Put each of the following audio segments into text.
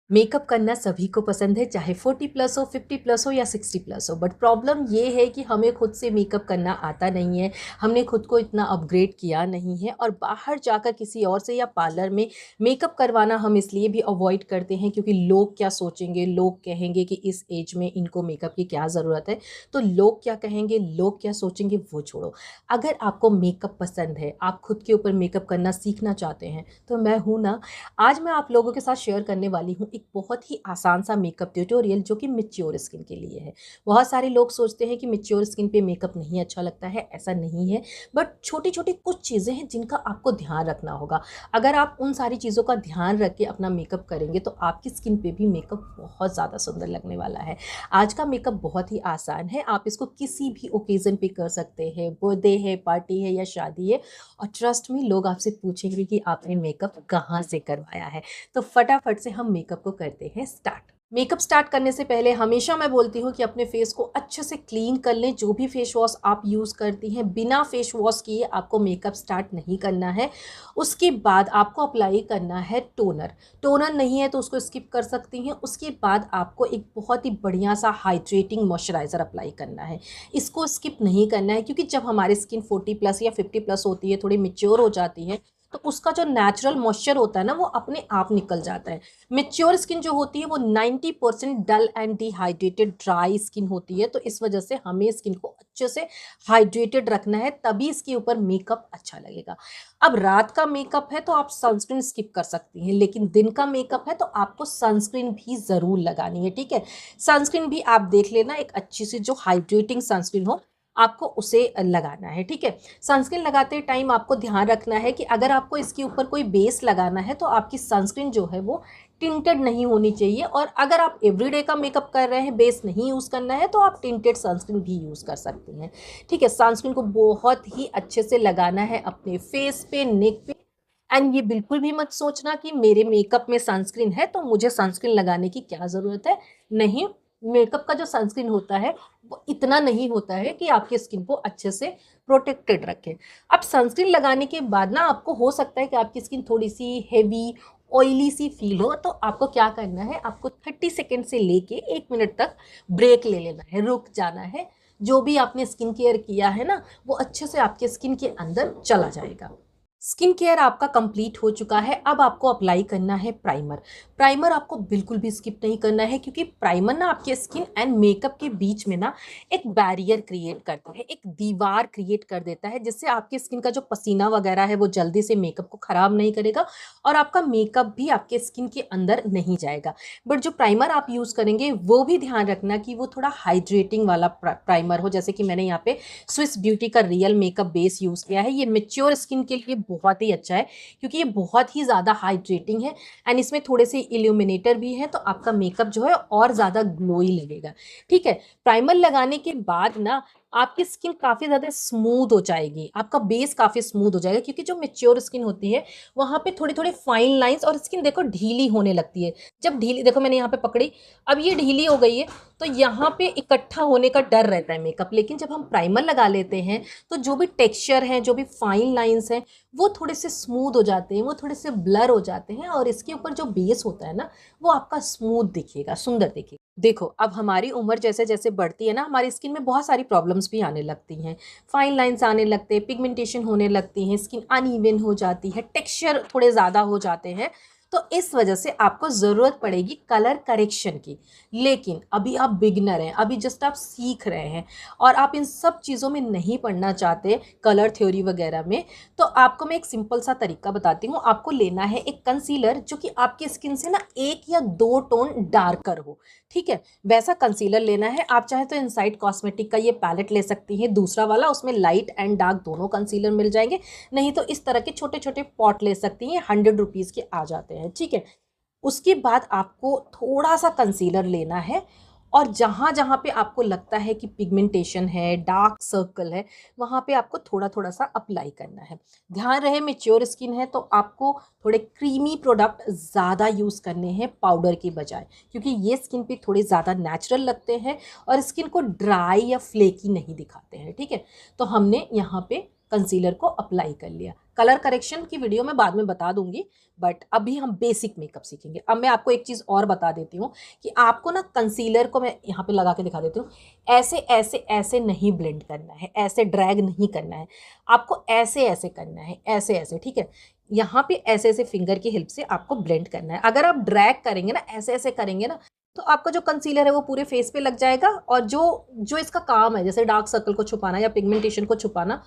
Makeup करना सभी को पसंद है, चाहे 40 प्लस हो, 50 प्लस हो या 60 प्लस हो। बट प्रॉब्लम ये है कि हमें खुद से मेकअप करना आता नहीं है, हमने खुद को इतना अपग्रेड किया नहीं है और बाहर जाकर किसी और से या पार्लर में मेकअप करवाना हम इसलिए भी अवॉइड करते हैं क्योंकि लोग क्या सोचेंगे, लोग कहेंगे कि इस एज में इनको मेकअप की क्या ज़रूरत है। तो लोग क्या कहेंगे, लोग क्या सोचेंगे, वो छोड़ो। अगर आपको मेकअप पसंद है, आप खुद के ऊपर मेकअप करना सीखना चाहते हैं, तो मैं हूँ ना। आज मैं आप लोगों के साथ शेयर करने वाली हूँ एक बहुत ही आसान सा मेकअप ट्यूटोरियल जो कि मैच्योर स्किन के लिए है। बहुत सारे लोग सोचते हैं कि मैच्योर स्किन पे मेकअप नहीं अच्छा लगता है, ऐसा नहीं है। बट छोटी छोटी कुछ चीज़ें हैं जिनका आपको ध्यान रखना होगा। अगर आप उन सारी चीज़ों का ध्यान रख के अपना मेकअप करेंगे तो आपकी स्किन पे भी मेकअप बहुत ज़्यादा सुंदर लगने वाला है। आज का मेकअप बहुत ही आसान है, आप इसको किसी भी ओकेज़न पे कर सकते हैं, बर्थडे है, पार्टी है या शादी है। और ट्रस्ट में लोग आपसे पूछेंगे कि आपने मेकअप कहाँ से करवाया है। तो फटाफट से हम मेकअप को करते हैं स्टार्ट। मेकअप स्टार्ट करने से पहले हमेशा मैं बोलती हूँ कि अपने फेस को अच्छे से क्लीन कर लें। जो भी फेस वॉश आप यूज़ करती हैं, बिना फेस वॉश किए आपको मेकअप स्टार्ट नहीं करना है। उसके बाद आपको अप्लाई करना है टोनर। टोनर नहीं है तो उसको स्किप कर सकती हैं। उसके बाद आपको एक बहुत ही बढ़िया सा हाइड्रेटिंग मॉइस्चराइज़र अप्लाई करना है। इसको स्किप नहीं करना है क्योंकि जब हमारी स्किन 40 प्लस या 50 प्लस होती है, थोड़ी मेच्योर हो जाती है, तो उसका जो नेचुरल मॉइस्चर होता है ना, वो अपने आप निकल जाता है। मेच्योर स्किन जो होती है वो 90% dull and dehydrated dry skin होती है। तो इस वजह से हमें स्किन को अच्छे से हाइड्रेटेड रखना है, तभी इसके ऊपर मेकअप अच्छा लगेगा। अब रात का मेकअप है तो आप सनस्क्रीन स्किप कर सकती हैं, लेकिन दिन का मेकअप है तो आपको सनस्क्रीन भी ज़रूर लगानी है, ठीक है। सनस्क्रीन भी आप देख लेना, एक अच्छी सी जो हाइड्रेटिंग सनस्क्रीन हो, आपको उसे लगाना है, ठीक है। सनस्क्रीन लगाते टाइम आपको ध्यान रखना है कि अगर आपको इसके ऊपर कोई बेस लगाना है तो आपकी सनस्क्रीन जो है वो टिंटेड नहीं होनी चाहिए। और अगर आप एवरीडे का मेकअप कर रहे हैं, बेस नहीं यूज़ करना है, तो आप टिंटेड सनस्क्रीन भी यूज़ कर सकती हैं, ठीक है। सनस्क्रीन को बहुत ही अच्छे से लगाना है अपने फेस पे, नेक पे। एंड ये बिल्कुल भी मत सोचना कि मेरे मेकअप में सनस्क्रीन है तो मुझे सनस्क्रीन लगाने की क्या ज़रूरत है। नहीं, मेकअप का जो सनस्क्रीन होता है वो इतना नहीं होता है कि आपकी स्किन को अच्छे से प्रोटेक्टेड रखे। अब सनस्क्रीन लगाने के बाद ना आपको हो सकता है कि आपकी स्किन थोड़ी सी हेवी, ऑयली सी फील हो। तो आपको क्या करना है, आपको 30 सेकेंड से लेके 1 मिनट तक ब्रेक ले लेना है, रुक जाना है। जो भी आपने स्किन केयर किया है ना, वो अच्छे से आपके स्किन के अंदर चला जाएगा। स्किन केयर आपका कंप्लीट हो चुका है। अब आपको अप्लाई करना है प्राइमर। प्राइमर आपको बिल्कुल भी स्किप नहीं करना है क्योंकि प्राइमर ना आपके स्किन एंड मेकअप के बीच में ना एक बैरियर क्रिएट करता है, एक दीवार क्रिएट कर देता है, जिससे आपकी स्किन का जो पसीना वगैरह है वो जल्दी से मेकअप को ख़राब नहीं करेगा और आपका मेकअप भी आपके स्किन के अंदर नहीं जाएगा। बट जो प्राइमर आप यूज़ करेंगे वो भी ध्यान रखना कि वो थोड़ा हाइड्रेटिंग वाला प्राइमर हो। जैसे कि मैंने यहाँ पे स्विस ब्यूटी का रियल मेकअप बेस यूज़ किया है। ये मेच्योर स्किन के लिए बहुत ही अच्छा है क्योंकि ये बहुत ही ज़्यादा हाइड्रेटिंग है एंड इसमें थोड़े से इल्यूमिनेटर भी है, तो आपका मेकअप जो है और ज़्यादा ग्लोई लगेगा, ठीक है। प्राइमर लगाने के बाद ना आपकी स्किन काफ़ी ज़्यादा स्मूथ हो जाएगी, आपका बेस काफ़ी स्मूथ हो जाएगा क्योंकि जो मेच्योर स्किन होती है वहाँ पे थोड़ी थोड़ी फाइन लाइंस और स्किन देखो ढीली होने लगती है। जब ढीली, देखो मैंने यहाँ पे पकड़ी, अब ये ढीली हो गई है, तो यहाँ पे इकट्ठा होने का डर रहता है मेकअप। लेकिन जब हम प्राइमर लगा लेते हैं तो जो भी टेक्सचर है, जो भी फाइन लाइंस हैं, वो थोड़े से स्मूथ हो जाते हैं, वो थोड़े से ब्लर हो जाते हैं और इसके ऊपर जो बेस होता है ना, वो आपका स्मूथ दिखेगा, सुंदर दिखेगा। देखो, अब हमारी उम्र जैसे जैसे बढ़ती है ना, हमारी स्किन में बहुत सारी प्रॉब्लम्स भी आने लगती हैं। फाइन लाइंस आने लगते हैं, पिगमेंटेशन होने लगती हैं, स्किन अनइवन हो जाती है, टेक्सचर थोड़े ज़्यादा हो जाते हैं। तो इस वजह से आपको ज़रूरत पड़ेगी कलर करेक्शन की। लेकिन अभी आप बिगनर हैं, अभी जस्ट आप सीख रहे हैं और आप इन सब चीज़ों में नहीं पढ़ना चाहते, कलर थ्योरी वगैरह में, तो आपको मैं एक सिंपल सा तरीका बताती हूँ। आपको लेना है एक कंसीलर जो कि आपकी स्किन से ना 1 या 2 टोन डार्कर हो, ठीक है। वैसा कंसीलर लेना है। आप चाहे तो इनसाइड कॉस्मेटिक का ये पैलेट ले सकती हैं, दूसरा वाला, उसमें लाइट एंड डार्क दोनों कंसीलर मिल जाएंगे। नहीं तो इस तरह के छोटे छोटे पॉट ले सकती हैं, 100 रुपीज़ के आ जाते हैं, ठीक है। उसके बाद आपको थोड़ा सा कंसीलर लेना है और जहाँ जहाँ पे आपको लगता है कि पिगमेंटेशन है, डार्क सर्कल है, वहाँ पे आपको थोड़ा थोड़ा सा अप्लाई करना है। ध्यान रहे मेच्योर स्किन है तो आपको थोड़े क्रीमी प्रोडक्ट ज़्यादा यूज़ करने हैं पाउडर के बजाय, क्योंकि ये स्किन पे थोड़े ज़्यादा नेचुरल लगते हैं और स्किन को ड्राई या फ्लेकी नहीं दिखाते हैं, ठीक है। तो हमने यहाँ पे कंसीलर को अप्लाई कर लिया। कलर करेक्शन की वीडियो मैं बाद में बता दूंगी, बट अभी हम बेसिक मेकअप सीखेंगे। अब मैं आपको एक चीज़ और बता देती हूँ कि आपको ना कंसीलर को मैं यहाँ पे लगा के दिखा देती हूँ, ऐसे ऐसे ऐसे नहीं ब्लेंड करना है, ऐसे ड्रैग नहीं करना है, आपको ऐसे ऐसे करना है, ऐसे ऐसे, ठीक है। यहाँ पे ऐसे ऐसे फिंगर की हेल्प से आपको ब्लेंड करना है। अगर आप ड्रैग करेंगे ना, ऐसे ऐसे करेंगे ना, तो आपका जो कंसीलर है वो पूरे फेस पे लग जाएगा, और जो जो इसका काम है जैसे डार्क सर्कल को छुपाना या पिगमेंटेशन को छुपाना,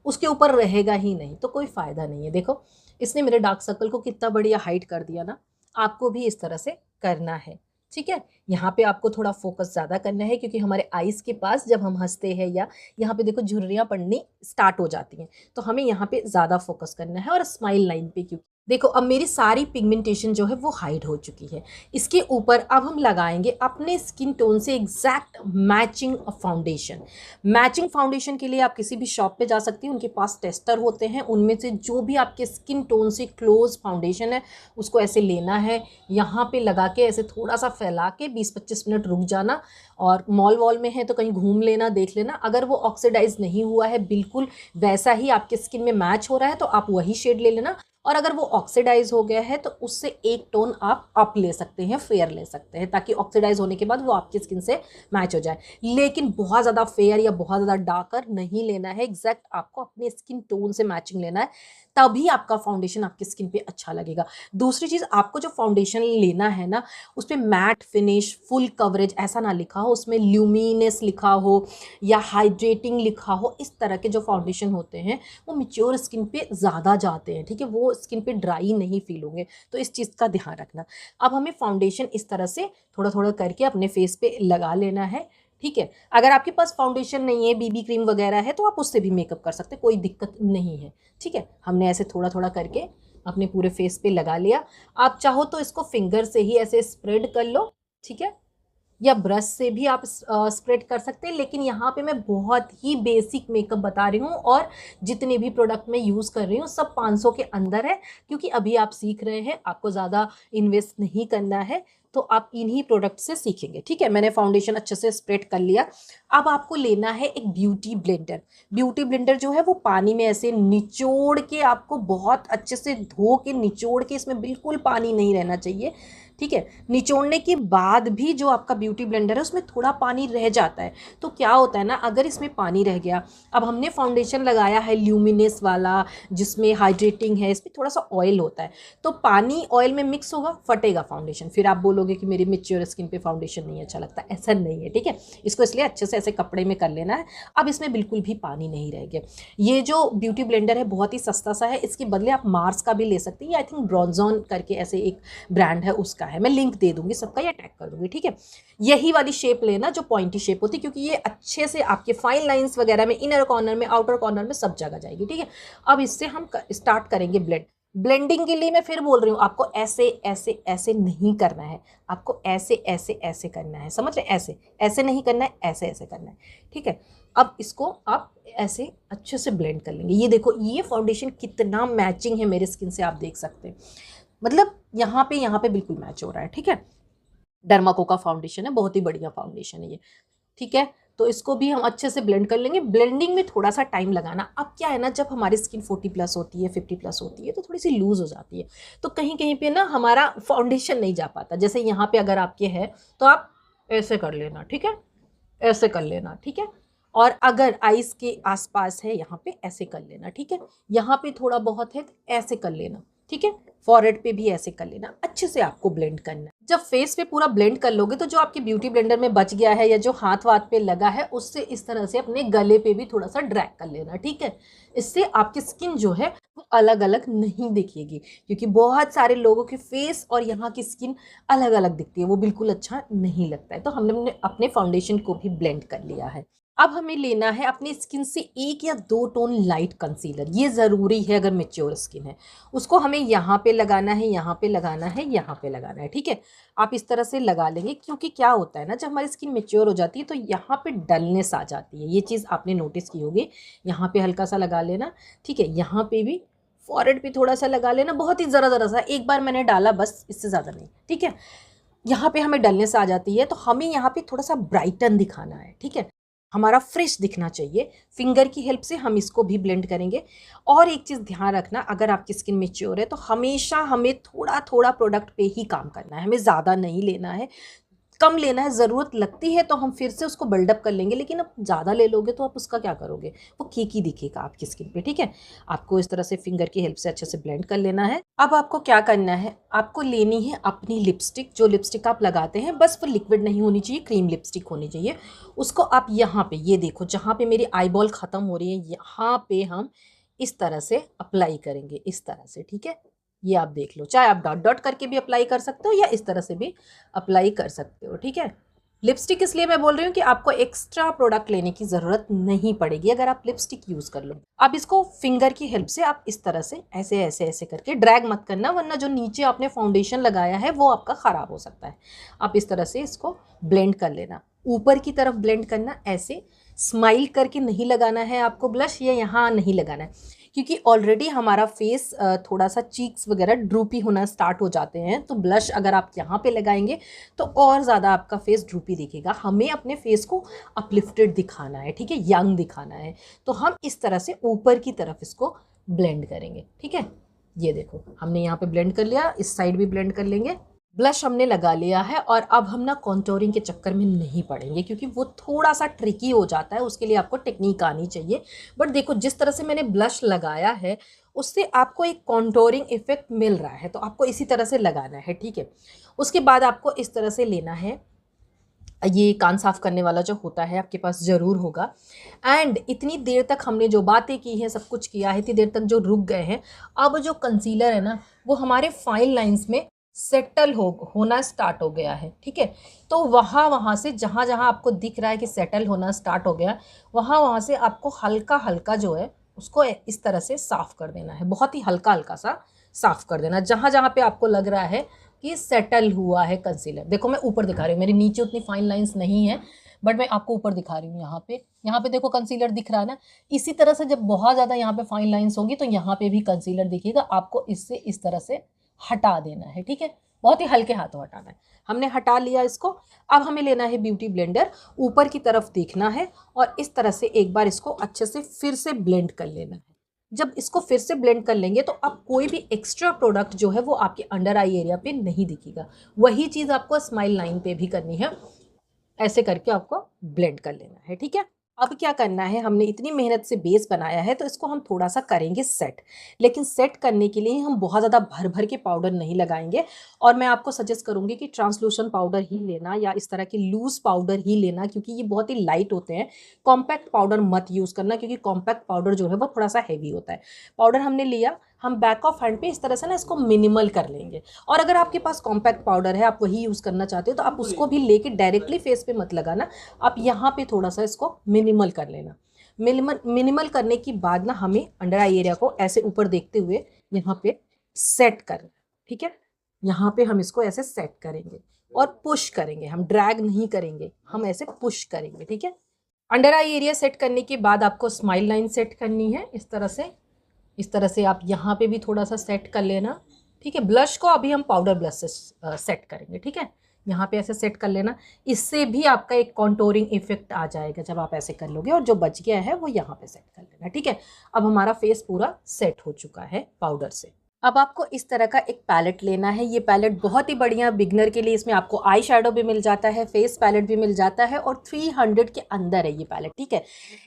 उसके ऊपर रहेगा ही नहीं, तो कोई फ़ायदा नहीं है। देखो इसने मेरे डार्क सर्कल को कितना बढ़िया हाइड कर दिया ना। आपको भी इस तरह से करना है, ठीक है। यहाँ पे आपको थोड़ा फोकस ज़्यादा करना है, क्योंकि हमारे आइज़ के पास जब हम हंसते हैं या यहाँ पे देखो झुर्रियाँ पड़नी स्टार्ट हो जाती हैं, तो हमें यहाँ पे ज़्यादा फोकस करना है, और स्माइल लाइन पे, क्योंकि देखो अब मेरी सारी पिगमेंटेशन जो है वो हाइड हो चुकी है। इसके ऊपर अब हम लगाएंगे अपने स्किन टोन से exact matching foundation. Matching foundation के लिए आप किसी भी शॉप पे जा सकती हैं, उनके पास टेस्टर होते हैं, उनमें से जो भी आपके स्किन टोन से क्लोज फाउंडेशन है उसको ऐसे लेना है, यहाँ पे लगा के ऐसे थोड़ा सा फैला के 20-25 मिनट रुक जाना, और मॉल वॉल में है तो कहीं घूम लेना, देख लेना अगर वो ऑक्सीडाइज नहीं हुआ है, बिल्कुल वैसा ही आपके स्किन में मैच हो रहा है तो आप वही शेड ले लेना, और अगर वो ऑक्सीडाइज हो गया है तो उससे एक टोन आप अप ले सकते हैं, फेयर ले सकते हैं, ताकि ऑक्सीडाइज होने के बाद वो आपकी स्किन से मैच हो जाए। लेकिन बहुत ज़्यादा फेयर या बहुत ज़्यादा डार्कर नहीं लेना है, एग्जैक्ट आपको अपने स्किन टोन से मैचिंग लेना है, तभी आपका फाउंडेशन आपकी स्किन पे अच्छा लगेगा। दूसरी चीज़, आपको जो फाउंडेशन लेना है ना, उस पर मैट फिनिश, फुल कवरेज ऐसा ना लिखा हो, उसमें ल्यूमिनस लिखा हो या हाइड्रेटिंग लिखा हो। इस तरह के जो फाउंडेशन होते हैं वो मैच्योर स्किन पे ज़्यादा जाते हैं, ठीक है, वो स्किन पे ड्राई नहीं फील होंगे, तो इस चीज़ का ध्यान रखना। अब हमें फाउंडेशन इस तरह से थोड़ा थोड़ा करके अपने फेस पे लगा लेना है, ठीक है। अगर आपके पास फाउंडेशन नहीं है, बीबी क्रीम वगैरह है, तो आप उससे भी मेकअप कर सकते हैं, कोई दिक्कत नहीं है, ठीक है। हमने ऐसे थोड़ा थोड़ा करके अपने पूरे फेस पे लगा लिया। आप चाहो तो इसको फिंगर से ही ऐसे स्प्रेड कर लो, ठीक है, या ब्रश से भी आप स्प्रेड कर सकते हैं, लेकिन यहाँ पे मैं बहुत ही बेसिक मेकअप बता रही हूँ, और जितने भी प्रोडक्ट मैं यूज़ कर रही हूँ सब 500 के अंदर है, क्योंकि अभी आप सीख रहे हैं, आपको ज़्यादा इन्वेस्ट नहीं करना है, तो आप इन्हीं प्रोडक्ट से सीखेंगे, ठीक है। मैंने फाउंडेशन अच्छे से स्प्रेड कर लिया। अब आपको लेना है एक ब्यूटी ब्लेंडर। ब्यूटी ब्लेंडर जो है वो पानी में ऐसे निचोड़ के, आपको बहुत अच्छे से धो के निचोड़ के, इसमें बिल्कुल पानी नहीं रहना चाहिए, ठीक है। निचोड़ने के बाद भी जो आपका ब्यूटी ब्लेंडर है उसमें थोड़ा पानी रह जाता है, तो क्या होता है ना, अगर इसमें पानी रह गया, अब हमने फाउंडेशन लगाया है ल्यूमिनस वाला जिसमें हाइड्रेटिंग है, इसमें थोड़ा सा ऑयल होता है, तो पानी ऑयल में मिक्स होगा, फटेगा फाउंडेशन, फिर आप बोलोगे कि मेरी मैच्योर स्किन पे फाउंडेशन नहीं अच्छा लगता, ऐसा नहीं है, ठीक है। इसको इसलिए अच्छे से ऐसे कपड़े में कर लेना है। अब इसमें बिल्कुल भी पानी नहीं रह गया। ये जो ब्यूटी ब्लेंडर है बहुत ही सस्ता सा है, इसके बदले आप मार्स का भी ले सकते हैं, आई थिंक ब्रॉन्जॉन करके ऐसे एक ब्रांड है उसका है, मैं लिंक दे दूंगी सबका या टैग कर दूंगी, ठीक है। यही वाली शेप लेना जो पॉइंटी शेप होती है, क्योंकि ये अच्छे से आपके फाइन लाइंस वगैरह में, इनर कॉर्नर में, आउटर कॉर्नर में सब जगह जाएगी, ठीक है। अब इससे हम स्टार्ट करेंगे ब्लेंड। ब्लेंडिंग के लिए मैं फिर बोल रही हूँ, आपको ऐसे ऐसे ऐसे नहीं करना है, आपको ऐसे ऐसे ऐसे करना है, समझ रहे, ऐसे ऐसे नहीं करना है, ऐसे ऐसे करना है, ठीक है। अब इसको आप ऐसे अच्छे से ब्लेंड कर लेंगे। ये देखो ये फाउंडेशन कितना मैचिंग है मेरे स्किन से, आप देख सकते हैं, मतलब यहाँ पे बिल्कुल मैच हो रहा है, ठीक है। डर्माको का फाउंडेशन है, बहुत ही बढ़िया फाउंडेशन है ये, ठीक है। तो इसको भी हम अच्छे से ब्लेंड कर लेंगे। ब्लेंडिंग में थोड़ा सा टाइम लगाना। अब क्या है ना, जब हमारी स्किन 40+ होती है, 50+ होती है, तो थोड़ी सी लूज हो जाती है, तो कहीं कहीं पे ना हमारा फाउंडेशन नहीं जा पाता। जैसे यहाँ पे अगर आपके है तो आप ऐसे कर लेना, ठीक है, ऐसे कर लेना, ठीक है। और अगर आइस के आसपास है यहाँ पे ऐसे कर लेना, ठीक है। यहाँ पे थोड़ा बहुत है ऐसे कर लेना, ठीक है। फॉरहेड पे भी ऐसे कर लेना, अच्छे से आपको ब्लेंड करना है। जब फेस पे पूरा ब्लेंड कर लोगे तो जो आपके ब्यूटी ब्लेंडर में बच गया है या जो हाथ वाथ पे लगा है उससे इस तरह से अपने गले पे भी थोड़ा सा ड्रैग कर लेना, ठीक है। इससे आपकी स्किन जो है वो अलग अलग नहीं दिखेगी, क्योंकि बहुत सारे लोगों के फेस और यहाँ की स्किन अलग अलग दिखती है, वो बिल्कुल अच्छा नहीं लगता है। तो हमने अपने फाउंडेशन को भी ब्लेंड कर लिया है। अब हमें लेना है अपनी स्किन से 1 या 2 टोन लाइट कंसीलर, ये ज़रूरी है अगर मैच्योर स्किन है। उसको हमें यहाँ पे लगाना है, यहाँ पे लगाना है, यहाँ पे लगाना है, ठीक है। आप इस तरह से लगा लेंगे, क्योंकि क्या होता है ना, जब हमारी स्किन मैच्योर हो जाती है तो यहाँ पे डलनेस आ जाती है, ये चीज़ आपने नोटिस की होगी। यहाँ पे हल्का सा लगा लेना, ठीक है। यहाँ पे भी, फॉरहेड पे थोड़ा सा लगा लेना, बहुत ही ज़रा सा, एक बार मैंने डाला बस, इससे ज़्यादा नहीं, ठीक है। यहाँ पे हमें डलनेस आ जाती है तो हमें यहाँ पे थोड़ा सा ब्राइटन दिखाना है, ठीक है। हमारा फ्रेश दिखना चाहिए। फिंगर की हेल्प से हम इसको भी ब्लेंड करेंगे। और एक चीज़ ध्यान रखना, अगर आपकी स्किन मैच्योर है तो हमेशा हमें थोड़ा थोड़ा प्रोडक्ट पे ही काम करना है, हमें ज़्यादा नहीं लेना है, कम लेना है। ज़रूरत लगती है तो हम फिर से उसको बिल्डअप कर लेंगे, लेकिन अब ज़्यादा ले लोगे तो आप उसका क्या करोगे, वो केकी दिखेगा आपकी स्किन पे, ठीक है। आपको इस तरह से फिंगर की हेल्प से अच्छे से ब्लेंड कर लेना है। अब आपको क्या करना है, आपको लेनी है अपनी लिपस्टिक। जो लिपस्टिक आप लगाते हैं बस वो लिक्विड नहीं होनी चाहिए, क्रीम लिपस्टिक होनी चाहिए। उसको आप यहाँ पे, ये देखो जहाँ पे मेरी आईबॉल ख़त्म हो रही है, यहाँ पे हम इस तरह से अप्लाई करेंगे, इस तरह से, ठीक है। ये आप देख लो, चाहे आप डॉट डॉट करके भी अप्लाई कर सकते हो या इस तरह से भी अप्लाई कर सकते हो, ठीक है। लिपस्टिक इसलिए मैं बोल रही हूँ कि आपको एक्स्ट्रा प्रोडक्ट लेने की ज़रूरत नहीं पड़ेगी अगर आप लिपस्टिक यूज़ कर लो। अब इसको फिंगर की हेल्प से आप इस तरह से ऐसे ऐसे ऐसे करके ड्रैग मत करना, वरना जो नीचे आपने फाउंडेशन लगाया है वो आपका ख़राब हो सकता है। आप इस तरह से इसको ब्लेंड कर लेना, ऊपर की तरफ ब्लेंड करना, ऐसे स्माइल करके नहीं लगाना है आपको ब्लश, या यहाँ नहीं लगाना है, क्योंकि ऑलरेडी हमारा फेस थोड़ा सा चीक्स वगैरह ड्रूपी होना स्टार्ट हो जाते हैं। तो ब्लश अगर आप यहाँ पे लगाएंगे तो और ज़्यादा आपका फेस ड्रूपी दिखेगा। हमें अपने फेस को अपलिफ्टेड दिखाना है, ठीक है, यंग दिखाना है। तो हम इस तरह से ऊपर की तरफ इसको ब्लेंड करेंगे, ठीक है। ये देखो हमने यहाँ पे ब्लेंड कर लिया, इस साइड भी ब्लेंड कर लेंगे। ब्लश हमने लगा लिया है और अब हम ना कॉन्टोरिंग के चक्कर में नहीं पड़ेंगे, क्योंकि वो थोड़ा सा ट्रिकी हो जाता है, उसके लिए आपको टेक्निक आनी चाहिए। बट देखो जिस तरह से मैंने ब्लश लगाया है उससे आपको एक कॉन्टोरिंग इफेक्ट मिल रहा है, तो आपको इसी तरह से लगाना है, ठीक है। उसके बाद आपको इस तरह से लेना है, ये कान साफ करने वाला जो होता है आपके पास ज़रूर होगा। एंड इतनी देर तक हमने जो बातें की हैं, सब कुछ किया है, इतनी देर तक जो रुक गए हैं, अब जो कंसीलर है ना वो हमारे फाइन लाइंस में सेटल होना स्टार्ट हो गया है, ठीक है। तो वहाँ से जहाँ जहाँ आपको दिख रहा है कि सेटल होना स्टार्ट हो गया, वहाँ से आपको हल्का हल्का जो है उसको इस तरह से साफ़ कर देना है, बहुत ही हल्का हल्का सा साफ़ कर देना। जहाँ जहाँ पे आपको लग रहा है कि सेटल हुआ है कंसीलर, देखो मैं ऊपर दिखा रही हूँ, मेरी नीचे उतनी फाइन लाइंस नहीं है, बट मैं आपको ऊपर दिखा रही हूँ। यहाँ पे देखो कंसीलर दिख रहा है ना। इसी तरह से जब बहुत ज़्यादा यहाँ पे फाइन लाइंस होंगी तो यहाँ पे भी कंसीलर दिखेगा, आपको इससे इस तरह से हटा देना है, ठीक है। बहुत ही हल्के हाथों हटाना है। हमने हटा लिया इसको। अब हमें लेना है ब्यूटी ब्लेंडर, ऊपर की तरफ देखना है और इस तरह से एक बार इसको अच्छे से फिर से ब्लेंड कर लेना है। जब इसको फिर से ब्लेंड कर लेंगे तो अब कोई भी एक्स्ट्रा प्रोडक्ट जो है वो आपके अंडर आई एरिया पे नहीं दिखेगा। वही चीज़ आपको स्माइल लाइन पे भी करनी है, ऐसे करके आपको ब्लेंड कर लेना है, ठीक है। अब क्या करना है, हमने इतनी मेहनत से बेस बनाया है तो इसको हम थोड़ा सा करेंगे सेट। लेकिन सेट करने के लिए हम बहुत ज़्यादा भर भर के पाउडर नहीं लगाएंगे, और मैं आपको सजेस्ट करूंगी कि ट्रांसलूशन पाउडर ही लेना या इस तरह के लूज पाउडर ही लेना, क्योंकि ये बहुत ही लाइट होते हैं। कॉम्पैक्ट पाउडर मत यूज़ करना, क्योंकि कॉम्पैक्ट पाउडर जो है वो थोड़ा सा हैवी होता है। पाउडर हमने लिया, हम बैक ऑफ हैंड पे इस तरह से ना इसको मिनिमल कर लेंगे। और अगर आपके पास कॉम्पैक्ट पाउडर है, आप वही यूज़ करना चाहते हो, तो आप उसको भी लेके डायरेक्टली फेस पे मत लगाना, आप यहाँ पे थोड़ा सा इसको मिनिमल कर लेना। मिनिमल करने के बाद ना हमें अंडर आई एरिया को ऐसे ऊपर देखते हुए यहाँ पे सेट करना, ठीक है। यहाँ पे हम इसको ऐसे सेट करेंगे और पुश करेंगे, हम ड्रैग नहीं करेंगे, हम ऐसे पुश करेंगे, ठीक है। अंडर आई एरिया सेट करने के बाद आपको स्माइल लाइन सेट करनी है इस तरह से। इस तरह से आप यहाँ पे भी थोड़ा सा सेट कर लेना, ठीक है। ब्लश को अभी हम पाउडर ब्लश से सेट करेंगे, ठीक है। यहाँ पे ऐसे सेट कर लेना, इससे भी आपका एक कॉन्टोरिंग इफेक्ट आ जाएगा जब आप ऐसे कर लोगे। और जो बच गया है वो यहाँ पे सेट कर लेना, ठीक है। अब हमारा फेस पूरा सेट हो चुका है पाउडर से। अब आपको इस तरह का एक पैलेट लेना है। ये पैलेट बहुत ही बढ़िया बिगनर के लिए, इसमें आपको आई शेडो भी मिल जाता है, फेस पैलेट भी मिल जाता है, और 300 के अंदर है ये पैलेट, ठीक है।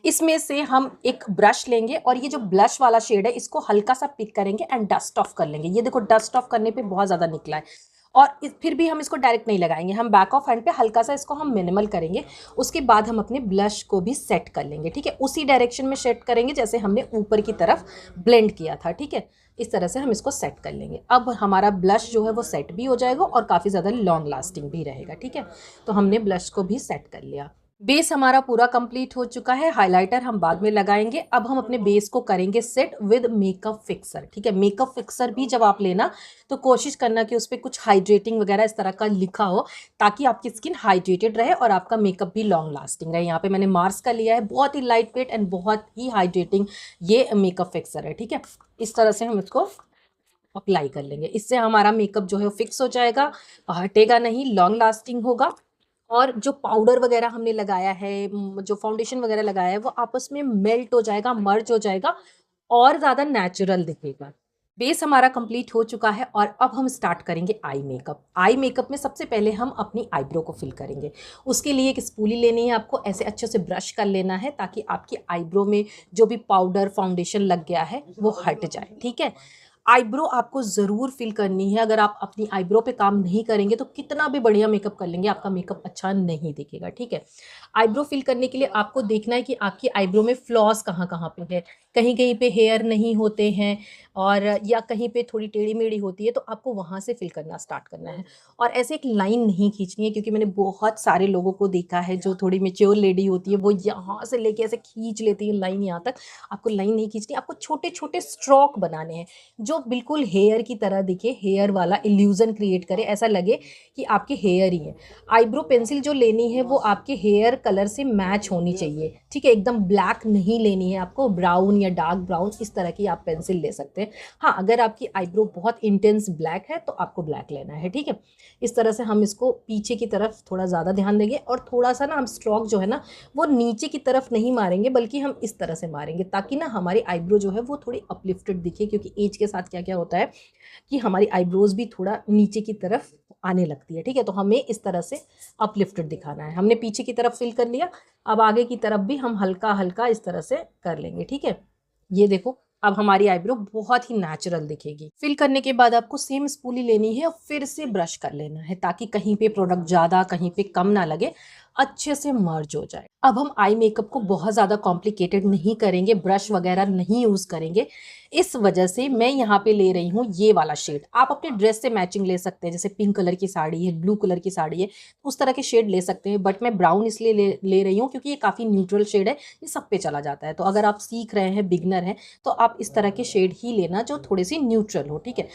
इसमें से हम एक ब्रश लेंगे और ये जो ब्लश वाला शेड है इसको हल्का सा पिक करेंगे एंड डस्ट ऑफ कर लेंगे। ये देखो डस्ट ऑफ करने पे बहुत ज़्यादा निकला है। और फिर भी हम इसको डायरेक्ट नहीं लगाएंगे, हम बैक ऑफ हैंड पे हल्का सा इसको हम मिनिमल करेंगे। उसके बाद हम अपने ब्लश को भी सेट कर लेंगे, ठीक है। उसी डायरेक्शन में सेट करेंगे जैसे हमने ऊपर की तरफ ब्लेंड किया था, ठीक है। इस तरह से हम इसको सेट कर लेंगे। अब हमारा ब्लश जो है वो सेट भी हो जाएगा और काफ़ी ज़्यादा लॉन्ग लास्टिंग भी रहेगा, ठीक है। तो हमने ब्लश को भी सेट कर लिया। बेस हमारा पूरा कंप्लीट हो चुका है। हाइलाइटर हम बाद में लगाएंगे। अब हम अपने बेस को करेंगे सेट विद मेकअप फिक्सर, ठीक है। मेकअप फिक्सर भी जब आप लेना तो कोशिश करना कि उस पर कुछ हाइड्रेटिंग वगैरह इस तरह का लिखा हो, ताकि आपकी स्किन हाइड्रेटेड रहे और आपका मेकअप भी लॉन्ग लास्टिंग रहे। यहाँ पे मैंने मार्स का लिया है, बहुत ही लाइट वेट एंड बहुत ही हाइड्रेटिंग ये मेकअप फिक्सर है, ठीक है। इस तरह से हम इसको अप्लाई कर लेंगे। इससे हमारा मेकअप जो है फिक्स हो जाएगा, हटेगा नहीं, लॉन्ग लास्टिंग होगा और जो पाउडर वगैरह हमने लगाया है, जो फाउंडेशन वगैरह लगाया है, वो आपस में मेल्ट हो जाएगा, मर्ज हो जाएगा और ज़्यादा नेचुरल दिखेगा। बेस हमारा कंप्लीट हो चुका है और अब हम स्टार्ट करेंगे आई मेकअप। आई मेकअप में सबसे पहले हम अपनी आईब्रो को फिल करेंगे। उसके लिए एक स्पूली लेनी है, आपको ऐसे अच्छे से ब्रश कर लेना है ताकि आपकी आईब्रो में जो भी पाउडर फाउंडेशन लग गया है वो हट जाए, ठीक है। आईब्रो आपको ज़रूर फिल करनी है। अगर आप अपनी आईब्रो पे काम नहीं करेंगे तो कितना भी बढ़िया मेकअप कर लेंगे, आपका मेकअप अच्छा नहीं दिखेगा, ठीक है। आईब्रो फिल करने के लिए आपको देखना है कि आपकी आईब्रो में फ्लॉज कहाँ कहाँ पे है। कहीं कहीं पे हेयर नहीं होते हैं और या कहीं पे थोड़ी टेढ़ी मेढ़ी होती है, तो आपको वहाँ से फिल करना स्टार्ट करना है। और ऐसे एक लाइन नहीं खींचनी है, क्योंकि मैंने बहुत सारे लोगों को देखा है जो थोड़ी मेच्योर लेडी होती है, वो यहाँ से लेके ऐसे खींच लेती है लाइन यहाँ तक। आपको लाइन नहीं खींचनी, आपको छोटे छोटे स्ट्रोक बनाने हैं जो बिल्कुल हेयर की तरह दिखे, हेयर वाला इल्यूजन क्रिएट करे, ऐसा लगे कि आपके हेयर ही है। आईब्रो पेंसिल जो लेनी है वो आपके हेयर कलर से मैच होनी चाहिए, ठीक है। एकदम ब्लैक नहीं लेनी है आपको, ब्राउन या डार्क ब्राउन इस तरह की आप पेंसिल ले सकते हैं। हाँ, अगर आपकी आईब्रो बहुत इंटेंस ब्लैक है तो आपको ब्लैक लेना है, ठीक है। इस तरह से हम इसको पीछे की तरफ थोड़ा ज़्यादा ध्यान देंगे और थोड़ा सा ना हम स्ट्रोक जो है ना वो नीचे की तरफ नहीं मारेंगे, बल्कि हम इस तरह से मारेंगे ताकि ना हमारी आईब्रो जो है वो थोड़ी अपलिफ्टेड दिखे। क्योंकि एज के साथ क्या क्या होता है कि हमारी आईब्रोज भी थोड़ा नीचे की तरफ आने लगती है, ठीक है। तो हमें इस तरह से अपलिफ्टेड दिखाना है। हमने पीछे की तरफ फिल कर लिया, अब आगे की तरफ भी हम हल्का हल्का इस तरह से कर लेंगे, ठीक है। ये देखो, अब हमारी आईब्रो बहुत ही नेचुरल दिखेगी। फिल करने के बाद आपको सेम स्पूली लेनी है और फिर से ब्रश कर लेना है ताकि कहीं पे प्रोडक्ट ज़्यादा कहीं पे कम ना लगे, अच्छे से मर्ज हो जाए। अब हम आई मेकअप को बहुत ज़्यादा कॉम्प्लिकेटेड नहीं करेंगे, ब्रश वगैरह नहीं यूज़ करेंगे। इस वजह से मैं यहाँ पे ले रही हूँ ये वाला शेड। आप अपने ड्रेस से मैचिंग ले सकते हैं, जैसे पिंक कलर की साड़ी है, ब्लू कलर की साड़ी है, उस तरह के शेड ले सकते हैं। बट मैं ब्राउन इसलिए ले रही हूँ क्योंकि ये काफ़ी न्यूट्रल शेड है, ये सब पे चला जाता है। तो अगर आप सीख रहे हैं, बिगनर हैं, तो आप इस तरह के शेड ही लेना जो थोड़ी सी न्यूट्रल हो, ठीक है।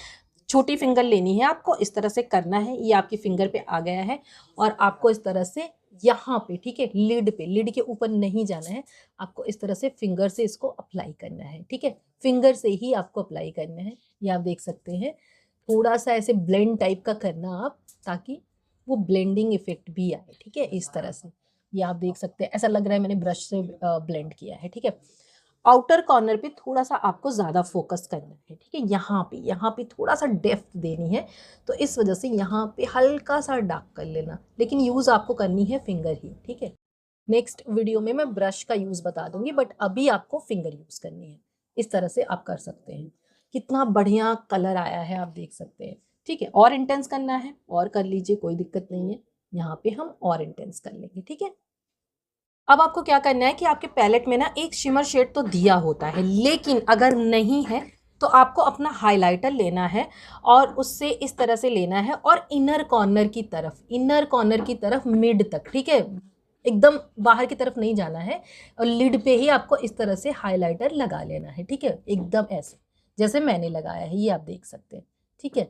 छोटी फिंगर लेनी है आपको, इस तरह से करना है। ये आपकी फिंगर पे आ गया है और आपको इस तरह से यहाँ पे, ठीक है, लिड पे, लिड के ऊपर नहीं जाना है, आपको इस तरह से फिंगर से इसको अप्लाई करना है, ठीक है। फिंगर से ही आपको अप्लाई करना है। ये आप देख सकते हैं, थोड़ा सा ऐसे ब्लेंड टाइप का करना आप, ताकि वो ब्लेंडिंग इफेक्ट भी आए, ठीक है। इस तरह से ये आप देख सकते हैं, ऐसा लग रहा है मैंने ब्रश से ब्लेंड किया है, ठीक है। आउटर कॉर्नर पे थोड़ा सा आपको ज़्यादा फोकस करना है, ठीक है। यहाँ पे थोड़ा सा डेप्थ देनी है, तो इस वजह से यहाँ पे हल्का सा डार्क कर लेना, लेकिन यूज़ आपको करनी है फिंगर ही, ठीक है। नेक्स्ट वीडियो में मैं ब्रश का यूज़ बता दूंगी, बट अभी आपको फिंगर यूज़ करनी है। इस तरह से आप कर सकते हैं। कितना बढ़िया कलर आया है, आप देख सकते हैं, ठीक है। और इंटेंस करना है और कर लीजिए, कोई दिक्कत नहीं है। यहाँ पे हम और इंटेंस कर लेंगे, ठीक है। अब आपको क्या करना है कि आपके पैलेट में ना एक शिमर शेड तो दिया होता है, लेकिन अगर नहीं है तो आपको अपना हाइलाइटर लेना है और उससे इस तरह से लेना है और इनर कॉर्नर की तरफ मिड तक, ठीक है, एकदम बाहर की तरफ नहीं जाना है। और लिड पे ही आपको इस तरह से हाइलाइटर लगा लेना है, ठीक है, एकदम ऐसे जैसे मैंने लगाया है, ये आप देख सकते हैं, ठीक है।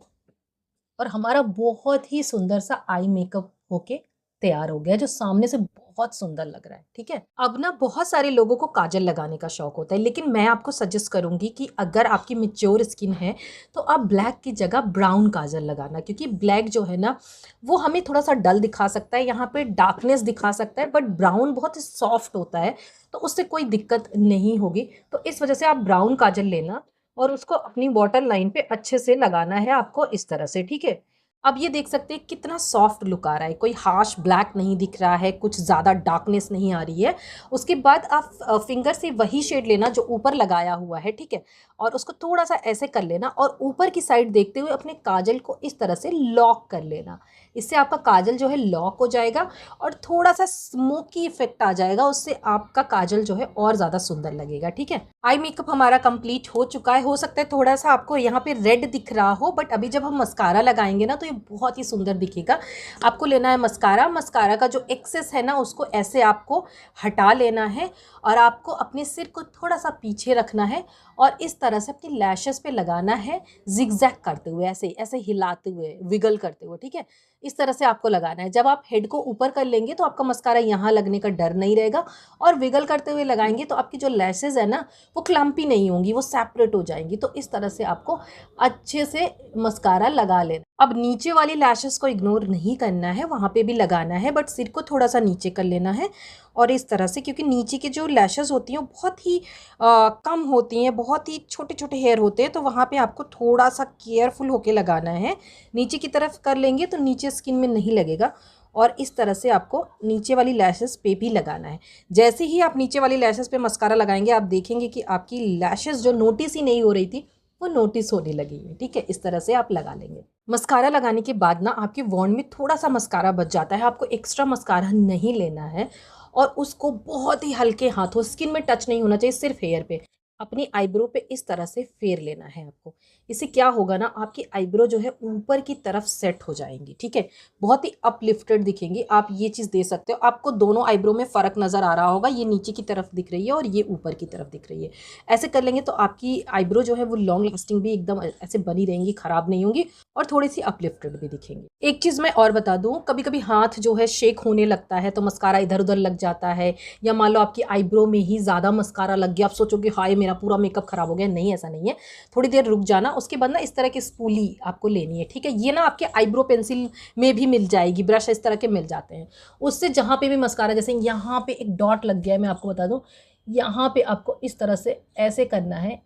और हमारा बहुत ही सुंदर सा आई मेकअप होके तैयार हो गया, जो सामने से बहुत सुंदर लग रहा है, ठीक है। अब ना बहुत सारे लोगों को काजल लगाने का शौक होता है, लेकिन मैं आपको सजेस्ट करूंगी कि अगर आपकी मेच्योर स्किन है तो आप ब्लैक की जगह ब्राउन काजल लगाना, क्योंकि ब्लैक जो है ना वो हमें थोड़ा सा डल दिखा सकता है, यहाँ पे डार्कनेस दिखा सकता है, बट ब्राउन बहुत सॉफ्ट होता है, तो उससे कोई दिक्कत नहीं होगी। तो इस वजह से आप ब्राउन काजल लेना और उसको अपनी वाटर लाइन पे अच्छे से लगाना है आपको, इस तरह से, ठीक है। अब ये देख सकते हैं कितना सॉफ्ट लुक आ रहा है, कोई हार्श ब्लैक नहीं दिख रहा है, कुछ ज़्यादा डार्कनेस नहीं आ रही है। उसके बाद आप फिंगर से वही शेड लेना जो ऊपर लगाया हुआ है, ठीक है, और उसको थोड़ा सा ऐसे कर लेना और ऊपर की साइड देखते हुए अपने काजल को इस तरह से लॉक कर लेना। इससे आपका काजल जो है लॉक हो जाएगा और थोड़ा सा स्मोकी इफेक्ट आ जाएगा, उससे आपका काजल जो है और ज़्यादा सुंदर लगेगा, ठीक है। आई मेकअप हमारा कंप्लीट हो चुका है। हो सकता है थोड़ा सा आपको यहाँ पे रेड दिख रहा हो, बट अभी जब हम मस्कारा लगाएंगे ना तो ये बहुत ही सुंदर दिखेगा। आपको लेना है मस्कारा, मस्कारा का जो एक्सेस है ना उसको ऐसे आपको हटा लेना है और आपको अपने सिर को थोड़ा सा पीछे रखना है और इस तरह से अपनी लैशेस पे लगाना है, जिगजैग करते हुए, ऐसे ऐसे हिलाते हुए, विगल करते हुए, ठीक है। इस तरह से आपको लगाना है। जब आप हेड को ऊपर कर लेंगे तो आपका मस्कारा यहाँ लगने का डर नहीं रहेगा, और विगल करते हुए लगाएंगे तो आपकी जो लैशेज़ है ना वो क्लम्पी नहीं होंगी, वो सेपरेट हो जाएंगी। तो इस तरह से आपको अच्छे से मस्कारा लगा लेना। अब नीचे वाली लैशेज़ को इग्नोर नहीं करना है, वहाँ पे भी लगाना है, बट सिर को थोड़ा सा नीचे कर लेना है। और इस तरह से, क्योंकि नीचे की जो लैशेज़ होती हैं वो बहुत ही कम होती हैं, बहुत ही छोटे छोटे हेयर होते हैं, तो वहाँ पे आपको थोड़ा सा केयरफुल होके लगाना है। नीचे की तरफ कर लेंगे तो नीचे स्किन में नहीं लगेगा, और इस तरह से आपको नीचे वाली लैशेज़ पे भी लगाना है। जैसे ही आप नीचे वाली लैशेज़ पे मस्कारा लगाएंगे आप देखेंगे कि आपकी लैशेज़ जो नोटिस ही नहीं हो रही थी वो नोटिस होने लगी है। ठीक है, इस तरह से आप लगा लेंगे। मस्कारा लगाने के बाद ना आपके वॉन्ड में थोड़ा सा मस्कारा बच जाता है, आपको एक्स्ट्रा मस्कारा नहीं लेना है, और उसको बहुत ही हल्के हाथों, स्किन में टच नहीं होना चाहिए, सिर्फ हेयर पे, अपनी आईब्रो पे इस तरह से फेर लेना है आपको। इससे क्या होगा ना, आपकी आईब्रो जो है ऊपर की तरफ सेट हो जाएंगी। ठीक है, बहुत ही अपलिफ्टेड दिखेंगी। आप ये चीज़ दे सकते हो। आपको दोनों आईब्रो में फ़र्क नज़र आ रहा होगा, ये नीचे की तरफ दिख रही है और ये ऊपर की तरफ दिख रही है। ऐसे कर लेंगे तो आपकी आईब्रो जो है वो लॉन्ग लास्टिंग भी एकदम ऐसे बनी रहेंगी, ख़राब नहीं होंगी, और थोड़ी सी अपलिफ्टेड भी दिखेंगी। एक चीज़ मैं और बता दूँ, कभी कभी हाथ जो है शेक होने लगता है तो मस्कारा इधर उधर लग जाता है, या मान लो आपकी आईब्रो में ही ज़्यादा मस्कारा लग गया, आप सोचोगे हाय मेरा पूरा मेकअप खराब हो गया। नहीं, ऐसा नहीं है। थोड़ी देर रुक जाना, उसके बाद ना इस तरह की स्पूली आपको लेनी है। ठीक है, ये ना आपके आईब्रो पेंसिल में भी मिल जाएगी, ब्रश इस तरह के मिल जाते हैं। उससे जहाँ पे भी मस्कारा, जैसे यहाँ पे एक डॉट लग गया है, मैं आपको बता दूँ, यहाँ पे आपको इस तरह से ऐसे करना है।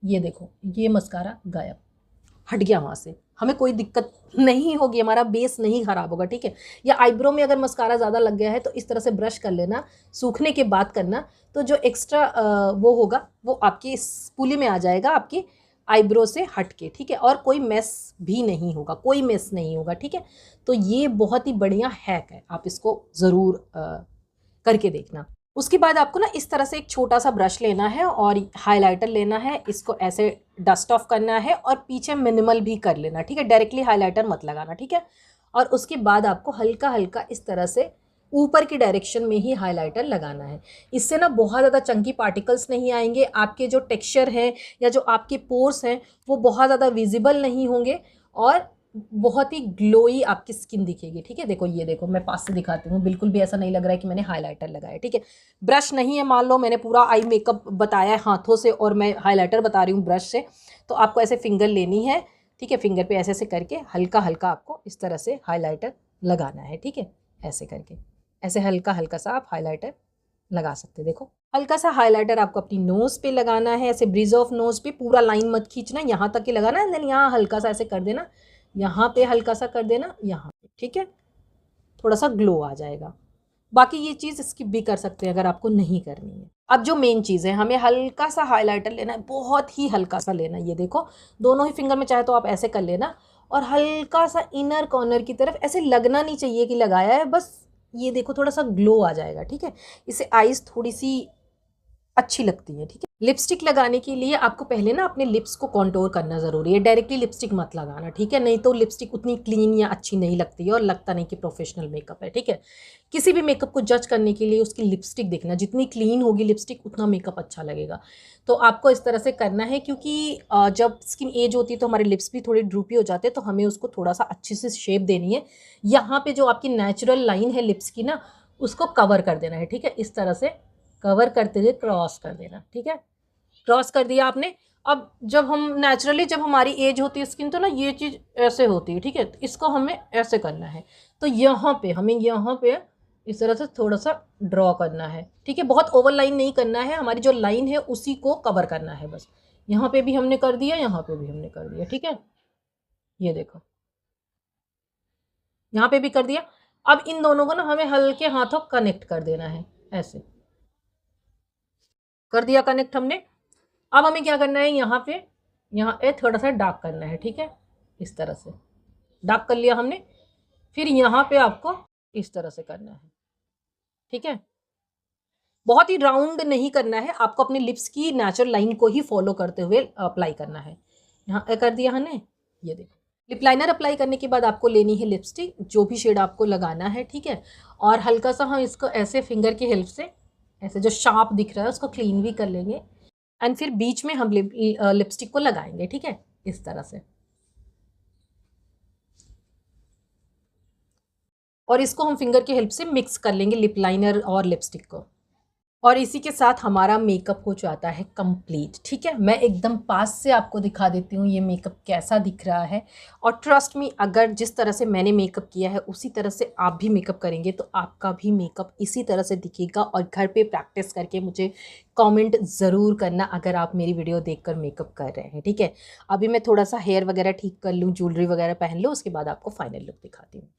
ये देखो, ये मस्कारा गायब, हट गया वहाँ से। हमें कोई दिक्कत नहीं होगी, हमारा बेस नहीं ख़राब होगा। ठीक है, या आईब्रो में अगर मस्कारा ज़्यादा लग गया है तो इस तरह से ब्रश कर लेना, सूखने के बाद करना, तो जो एक्स्ट्रा वो होगा वो आपकी स्पूली में आ जाएगा, आपकी आईब्रो से हट के। ठीक है, और कोई मेस भी नहीं होगा, कोई मेस नहीं होगा। ठीक है, तो ये बहुत ही बढ़िया हैक है, आप इसको ज़रूर करके देखना। उसके बाद आपको ना इस तरह से एक छोटा सा ब्रश लेना है और हाइलाइटर लेना है, इसको ऐसे डस्ट ऑफ करना है और पीछे मिनिमल भी कर लेना। ठीक है, डायरेक्टली हाइलाइटर मत लगाना। ठीक है, और उसके बाद आपको हल्का हल्का इस तरह से ऊपर की डायरेक्शन में ही हाइलाइटर लगाना है। इससे ना बहुत ज़्यादा चंकी पार्टिकल्स नहीं आएंगे, आपके जो टेक्सचर हैं या जो आपके पोर्स हैं वो बहुत ज़्यादा विजिबल नहीं होंगे, और बहुत ही ग्लोई आपकी स्किन दिखेगी। ठीक है, देखो, ये देखो, मैं पास से दिखाती हूँ, बिल्कुल भी ऐसा नहीं लग रहा है कि मैंने हाइलाइटर लगाया है। ठीक है, ब्रश नहीं है, मान लो मैंने पूरा आई मेकअप बताया है हाथों से और मैं हाइलाइटर बता रही हूँ ब्रश से, तो आपको ऐसे फिंगर लेनी है। ठीक है, फिंगर पे ऐसे ऐसे करके हल्का हल्का आपको इस तरह से हाइलाइटर लगाना है। ठीक है, ऐसे करके, ऐसे हल्का हल्का सा आप हाइलाइटर लगा सकते हैं। देखो, हल्का सा हाइलाइटर आपको अपनी नोज पे लगाना है, ऐसे ब्रिज ऑफ नोज पे, पूरा लाइन मत खींचना, यहाँ तक ही लगाना है। देन यहाँ हल्का सा ऐसे कर देना, यहाँ पे हल्का सा कर देना, यहाँ पे। ठीक है, थोड़ा सा ग्लो आ जाएगा। बाकी ये चीज़ स्किप भी कर सकते हैं अगर आपको नहीं करनी है। अब जो मेन चीज़ है, हमें हल्का सा हाइलाइटर लेना है, बहुत ही हल्का सा लेना है। ये देखो, दोनों ही फिंगर में, चाहे तो आप ऐसे कर लेना, और हल्का सा इनर कॉर्नर की तरफ, ऐसे लगना नहीं चाहिए कि लगाया है, बस ये देखो थोड़ा सा ग्लो आ जाएगा। ठीक है, इससे आईज थोड़ी सी अच्छी लगती है। ठीक है, लिपस्टिक लगाने के लिए आपको पहले ना अपने लिप्स को कॉन्टोर करना ज़रूरी है, डायरेक्टली लिपस्टिक मत लगाना। ठीक है, नहीं तो लिपस्टिक उतनी क्लीन या अच्छी नहीं लगती है और लगता नहीं कि प्रोफेशनल मेकअप है। ठीक है, किसी भी मेकअप को जज करने के लिए उसकी लिपस्टिक देखना, जितनी क्लीन होगी लिपस्टिक उतना मेकअप अच्छा लगेगा। तो आपको इस तरह से करना है, क्योंकि जब स्किन एज होती है तो हमारे लिप्स भी थोड़े ड्रूपी हो जाते हैं, तो हमें उसको थोड़ा सा अच्छी से शेप देनी है। यहाँ पे जो आपकी नेचुरल लाइन है लिप्स की ना, उसको कवर कर देना है। ठीक है, इस तरह से कवर करते हुए क्रॉस कर देना। ठीक है, क्रॉस कर दिया आपने। अब जब हम नेचुरली, जब हमारी एज होती है स्किन, तो ना ये चीज़ ऐसे होती है। ठीक है, तो इसको हमें ऐसे करना है, तो यहाँ पे हमें, यहाँ पे इस तरह से थोड़ा सा ड्रॉ करना है। ठीक है, बहुत ओवर लाइन नहीं करना है, हमारी जो लाइन है उसी को कवर करना है बस। यहाँ पे भी हमने कर दिया, यहाँ पे भी हमने कर दिया। ठीक है, ये देखो, यहाँ पे भी कर दिया। अब इन दोनों को ना हमें हल्के हाथों कनेक्ट कर देना है, ऐसे कर दिया कनेक्ट हमने। अब हमें क्या करना है, यहाँ पे, यहाँ पे थोड़ा सा डार्क करना है। ठीक है, इस तरह से डार्क कर लिया हमने। फिर यहाँ पे आपको इस तरह से करना है। ठीक है, बहुत ही राउंड नहीं करना है, आपको अपने लिप्स की नेचुरल लाइन को ही फॉलो करते हुए अप्लाई करना है। यहाँ कर दिया हमने, ये देखो। लिप लाइनर अप्लाई करने के बाद आपको लेनी है लिपस्टिक, जो भी शेड आपको लगाना है। ठीक है, और हल्का सा हम इसको ऐसे फिंगर की हेल्प से, ऐसे जो शार्प दिख रहा है उसको क्लीन भी कर लेंगे, एंड फिर बीच में हम लिपस्टिक को लगाएंगे। ठीक है, इस तरह से। और इसको हम फिंगर की हेल्प से मिक्स कर लेंगे, लिप लाइनर और लिपस्टिक को। और इसी के साथ हमारा मेकअप हो जाता है कंप्लीट। ठीक है, मैं एकदम पास से आपको दिखा देती हूँ ये मेकअप कैसा दिख रहा है। और ट्रस्ट मी, अगर जिस तरह से मैंने मेकअप किया है उसी तरह से आप भी मेकअप करेंगे तो आपका भी मेकअप इसी तरह से दिखेगा। और घर पे प्रैक्टिस करके मुझे कमेंट ज़रूर करना अगर आप मेरी वीडियो देखकर मेकअप कर रहे हैं। ठीक है, अभी मैं थोड़ा सा हेयर वगैरह ठीक कर लूँ, ज्वेलरी वगैरह पहन लूँ, उसके बाद आपको फाइनल लुक दिखाती हूँ।